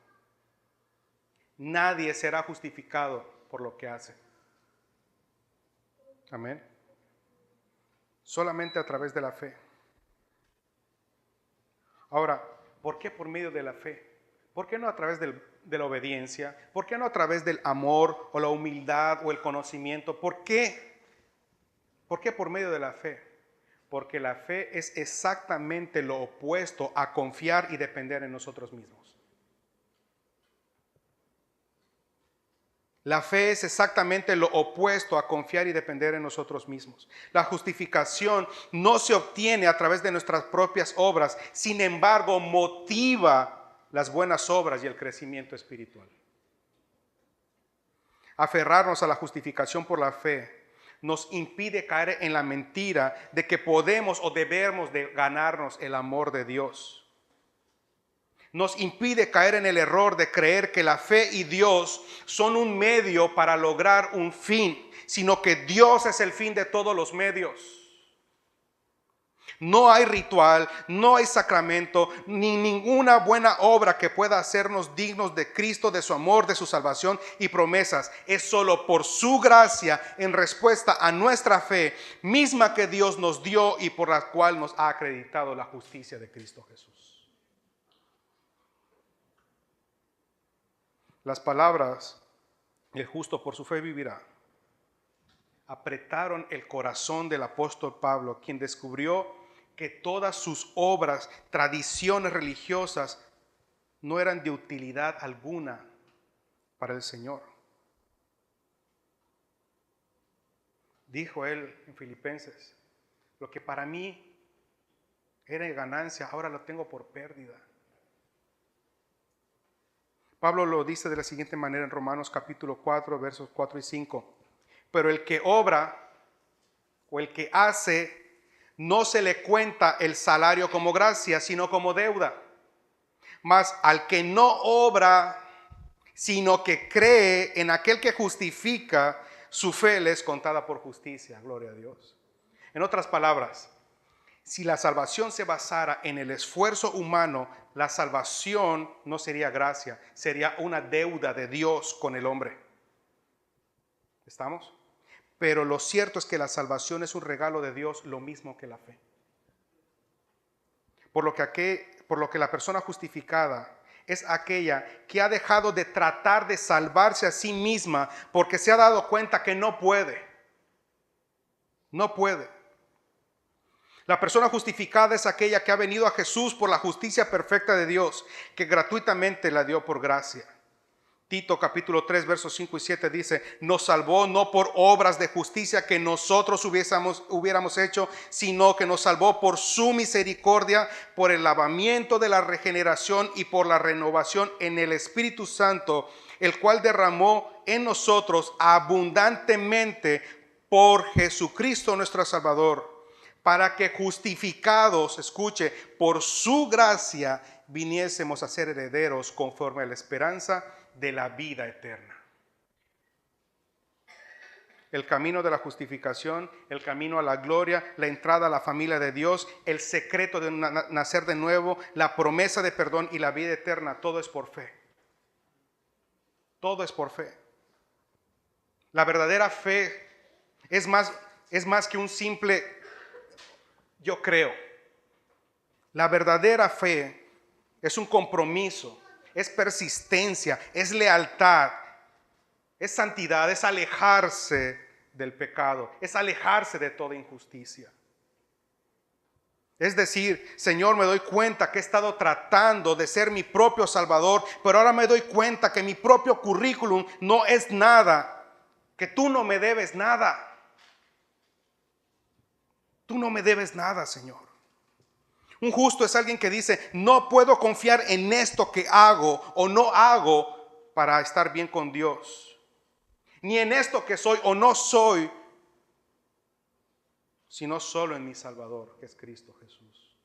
Nadie será justificado por lo que hace. Amén. Solamente a través de la fe. Ahora, ¿por qué por medio de la fe? ¿Por qué no a través de la obediencia? ¿Por qué no a través del amor o la humildad o el conocimiento? ¿Por qué? ¿Por qué por medio de la fe? Porque la fe es exactamente lo opuesto a confiar y depender en nosotros mismos. La fe es exactamente lo opuesto a confiar y depender en nosotros mismos. La justificación no se obtiene a través de nuestras propias obras, sin embargo, motiva las buenas obras y el crecimiento espiritual. Aferrarnos a la justificación por la fe nos impide caer en la mentira de que podemos o debemos de ganarnos el amor de Dios. Nos impide caer en el error de creer que la fe y Dios son un medio para lograr un fin, sino que Dios es el fin de todos los medios. No hay ritual, no hay sacramento, ni ninguna buena obra que pueda hacernos dignos de Cristo, de su amor, de su salvación y promesas. Es solo por su gracia en respuesta a nuestra fe misma que Dios nos dio y por la cual nos ha acreditado la justicia de Cristo Jesús. Las palabras, el justo por su fe vivirá, apretaron el corazón del apóstol Pablo, quien descubrió que todas sus obras, tradiciones religiosas, no eran de utilidad alguna para el Señor. Dijo él en Filipenses: lo que para mí era ganancia, ahora lo tengo por pérdida. Pablo lo dice de la siguiente manera en Romanos capítulo 4, versos 4 y 5. Pero el que obra o el que hace, no se le cuenta el salario como gracia, sino como deuda. Mas al que no obra, sino que cree en aquel que justifica, su fe le es contada por justicia. Gloria a Dios. En otras palabras, si la salvación se basara en el esfuerzo humano, la salvación no sería gracia, sería una deuda de Dios con el hombre. ¿Estamos? Pero lo cierto es que la salvación es un regalo de Dios, lo mismo que la fe. Por lo que la persona justificada es aquella que ha dejado de tratar de salvarse a sí misma porque se ha dado cuenta que no puede. No puede. La persona justificada es aquella que ha venido a Jesús por la justicia perfecta de Dios, que gratuitamente la dio por gracia. Tito capítulo 3 versos 5 y 7 dice: nos salvó no por obras de justicia que nosotros hubiéramos hecho, sino que nos salvó por su misericordia, por el lavamiento de la regeneración y por la renovación en el Espíritu Santo, el cual derramó en nosotros abundantemente por Jesucristo nuestro Salvador, para que justificados, escuche, por su gracia viniésemos a ser herederos conforme a la esperanza de la vida eterna. El camino de la justificación, el camino a la gloria, la entrada a la familia de Dios, el secreto de nacer de nuevo, la promesa de perdón y la vida eterna, todo es por fe. Todo es por fe. La verdadera fe es más que un simple yo creo. La verdadera fe es un compromiso, es persistencia, es lealtad, es santidad, es alejarse del pecado, es alejarse de toda injusticia. Es decir, Señor, me doy cuenta que he estado tratando de ser mi propio Salvador, pero ahora me doy cuenta que mi propio currículum no es nada, que tú no me debes nada. Tú no me debes nada, Señor. Un justo es alguien que dice, no puedo confiar en esto que hago o no hago para estar bien con Dios, ni en esto que soy o no soy, sino solo en mi Salvador, que es Cristo Jesús.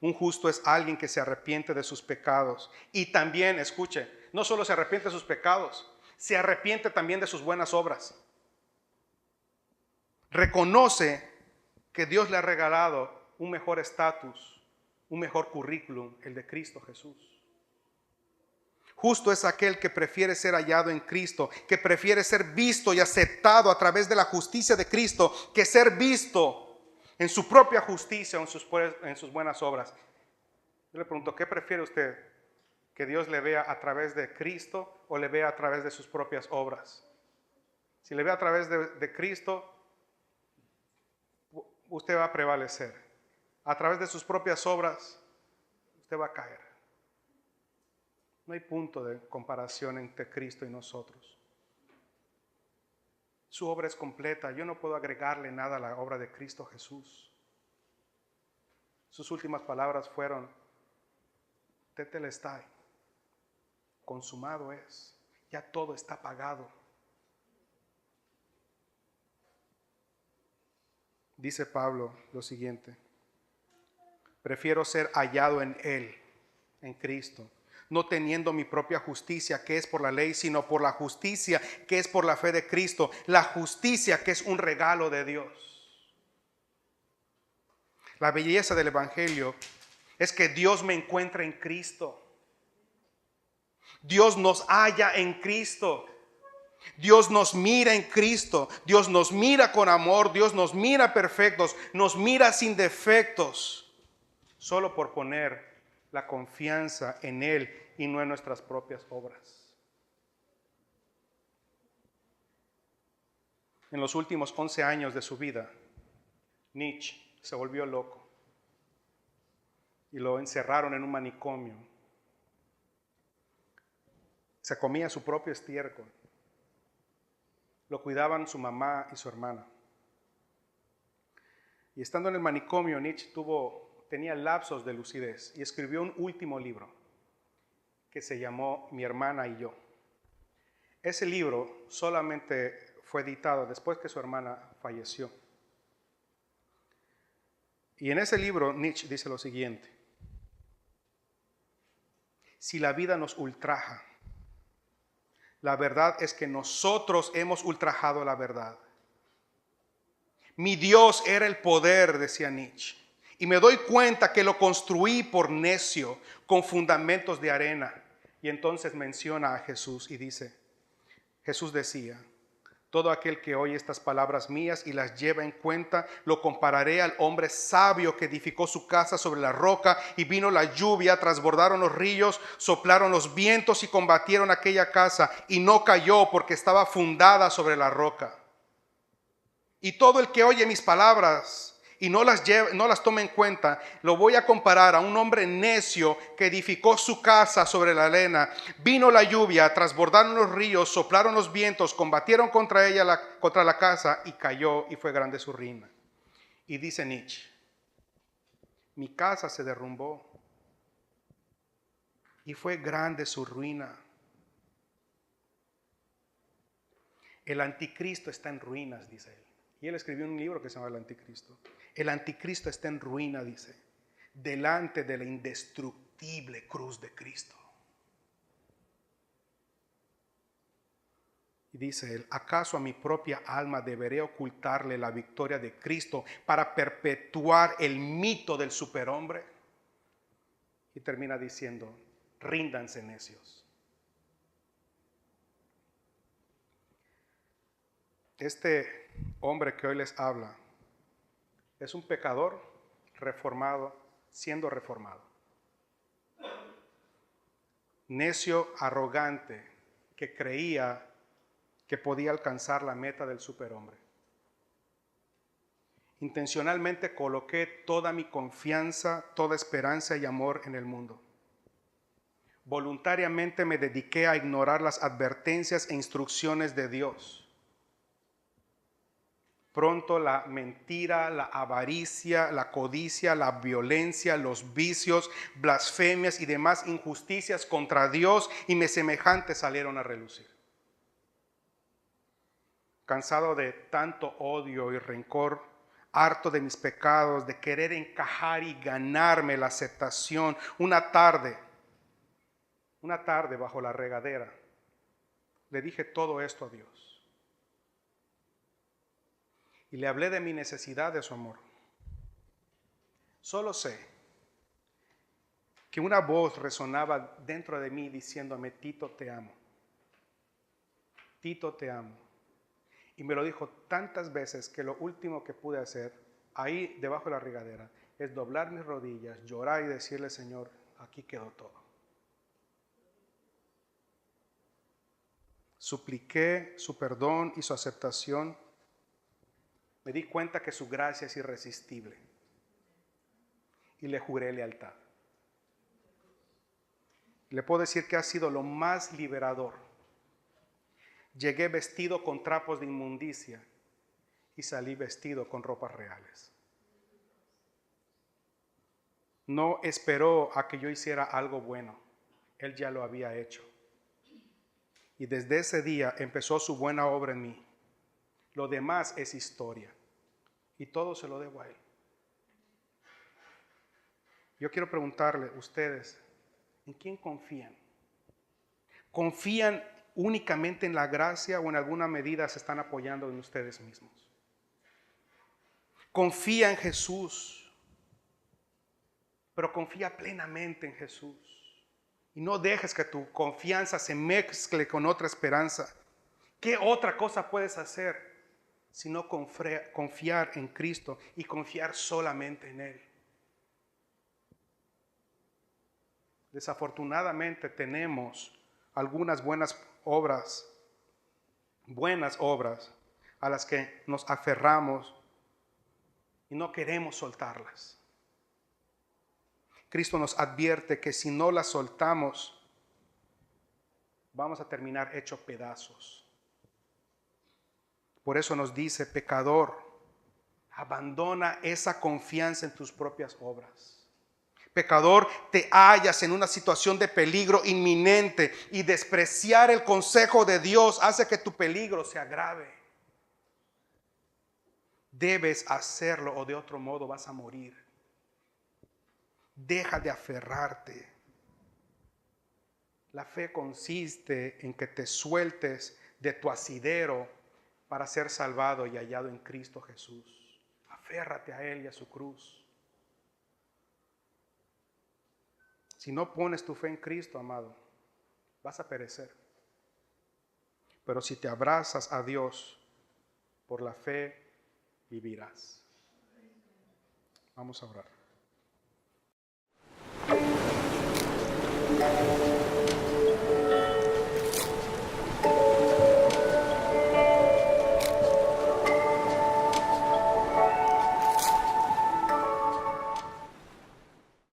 Un justo es alguien que se arrepiente de sus pecados y también, escuche, no solo se arrepiente de sus pecados, se arrepiente también de sus buenas obras. Reconoce que Dios le ha regalado un mejor estatus, un mejor currículum, el de Cristo Jesús. Justo es aquel que prefiere ser hallado en Cristo, que prefiere ser visto y aceptado a través de la justicia de Cristo, que ser visto en su propia justicia o en sus buenas obras. Yo le pregunto, ¿qué prefiere usted? ¿Que Dios le vea a través de Cristo o le vea a través de sus propias obras? Si le ve a través de Cristo, usted va a prevalecer. A través de sus propias obras, usted va a caer. No hay punto de comparación entre Cristo y nosotros. Su obra es completa. Yo no puedo agregarle nada a la obra de Cristo Jesús. Sus últimas palabras fueron, tetelestai, consumado es. Ya todo está pagado. Dice Pablo lo siguiente, prefiero ser hallado en Él, en Cristo, no teniendo mi propia justicia que es por la ley, sino por la justicia que es por la fe de Cristo, la justicia que es un regalo de Dios. La belleza del Evangelio es que Dios me encuentra en Cristo. Dios nos halla en Cristo. Dios nos mira en Cristo. Dios nos mira con amor. Dios nos mira perfectos. Nos mira sin defectos. Solo por poner la confianza en Él y no en nuestras propias obras. En los últimos 11 años de su vida, Nietzsche se volvió loco y lo encerraron en un manicomio. Se comía su propio estiércol. Lo cuidaban su mamá y su hermana. Y estando en el manicomio, Nietzsche tenía lapsos de lucidez y escribió un último libro que se llamó Mi hermana y yo. Ese libro solamente fue editado después que su hermana falleció. Y en ese libro Nietzsche dice lo siguiente: si la vida nos ultraja, la verdad es que nosotros hemos ultrajado la verdad. Mi Dios era el poder, decía Nietzsche, y me doy cuenta que lo construí por necio, con fundamentos de arena. Y entonces menciona a Jesús y dice, Jesús decía, todo aquel que oye estas palabras mías y las lleva en cuenta, lo compararé al hombre sabio que edificó su casa sobre la roca, y vino la lluvia, transbordaron los ríos, soplaron los vientos y combatieron aquella casa, y no cayó porque estaba fundada sobre la roca. Y todo el que oye mis palabras y no las toma en cuenta, lo voy a comparar a un hombre necio que edificó su casa sobre la arena. Vino la lluvia, transbordaron los ríos, soplaron los vientos, combatieron contra la casa, y cayó, y fue grande su ruina. Y dice Nietzsche, mi casa se derrumbó y fue grande su ruina. El anticristo está en ruinas, dice él. Y él escribió un libro que se llama El Anticristo. El anticristo está en ruina, dice, delante de la indestructible cruz de Cristo. Y dice él, ¿acaso a mi propia alma deberé ocultarle la victoria de Cristo para perpetuar el mito del superhombre? Y termina diciendo, ríndanse necios. Este hombre que hoy les habla es un pecador reformado, siendo reformado. necio arrogante que creía que podía alcanzar la meta del superhombre. Intencionalmente coloqué toda mi confianza, toda esperanza y amor en el mundo. Voluntariamente me dediqué a ignorar las advertencias e instrucciones de Dios. Pronto la mentira, la avaricia, la codicia, la violencia, los vicios, blasfemias y demás injusticias contra Dios y mis semejantes salieron a relucir. Cansado de tanto odio y rencor, harto de mis pecados, de querer encajar y ganarme la aceptación, una tarde bajo la regadera, le dije todo esto a Dios. Y le hablé de mi necesidad de su amor. Solo sé que una voz resonaba dentro de mí diciéndome: Tito, te amo. Tito, te amo. Y me lo dijo tantas veces que lo último que pude hacer ahí debajo de la regadera es doblar mis rodillas, llorar y decirle: Señor, aquí quedó todo. Supliqué su perdón y su aceptación. Me di cuenta que su gracia es irresistible y le juré lealtad. Le puedo decir que ha sido lo más liberador. Llegué vestido con trapos de inmundicia y salí vestido con ropas reales. No esperó a que yo hiciera algo bueno. Él ya lo había hecho. Y desde ese día empezó su buena obra en mí. Lo demás es historia. Y todo se lo debo a Él. Yo quiero preguntarle a ustedes, ¿en quién confían? ¿Confían únicamente en la gracia o en alguna medida se están apoyando en ustedes mismos? Confía en Jesús, pero confía plenamente en Jesús. Y no dejes que tu confianza se mezcle con otra esperanza. ¿Qué otra cosa puedes hacer sino confiar en Cristo y confiar solamente en Él? Desafortunadamente tenemos algunas buenas obras a las que nos aferramos y no queremos soltarlas. Cristo nos advierte que si no las soltamos, vamos a terminar hechos pedazos. Por eso nos dice: pecador, abandona esa confianza en tus propias obras. Pecador, te hallas en una situación de peligro inminente y despreciar el consejo de Dios hace que tu peligro se agrave. Debes hacerlo o de otro modo vas a morir. Deja de aferrarte. La fe consiste en que te sueltes de tu asidero para ser salvado y hallado en Cristo Jesús. Aférrate a Él y a su cruz. Si no pones tu fe en Cristo, amado, vas a perecer. Pero si te abrazas a Dios por la fe, vivirás. Vamos a orar.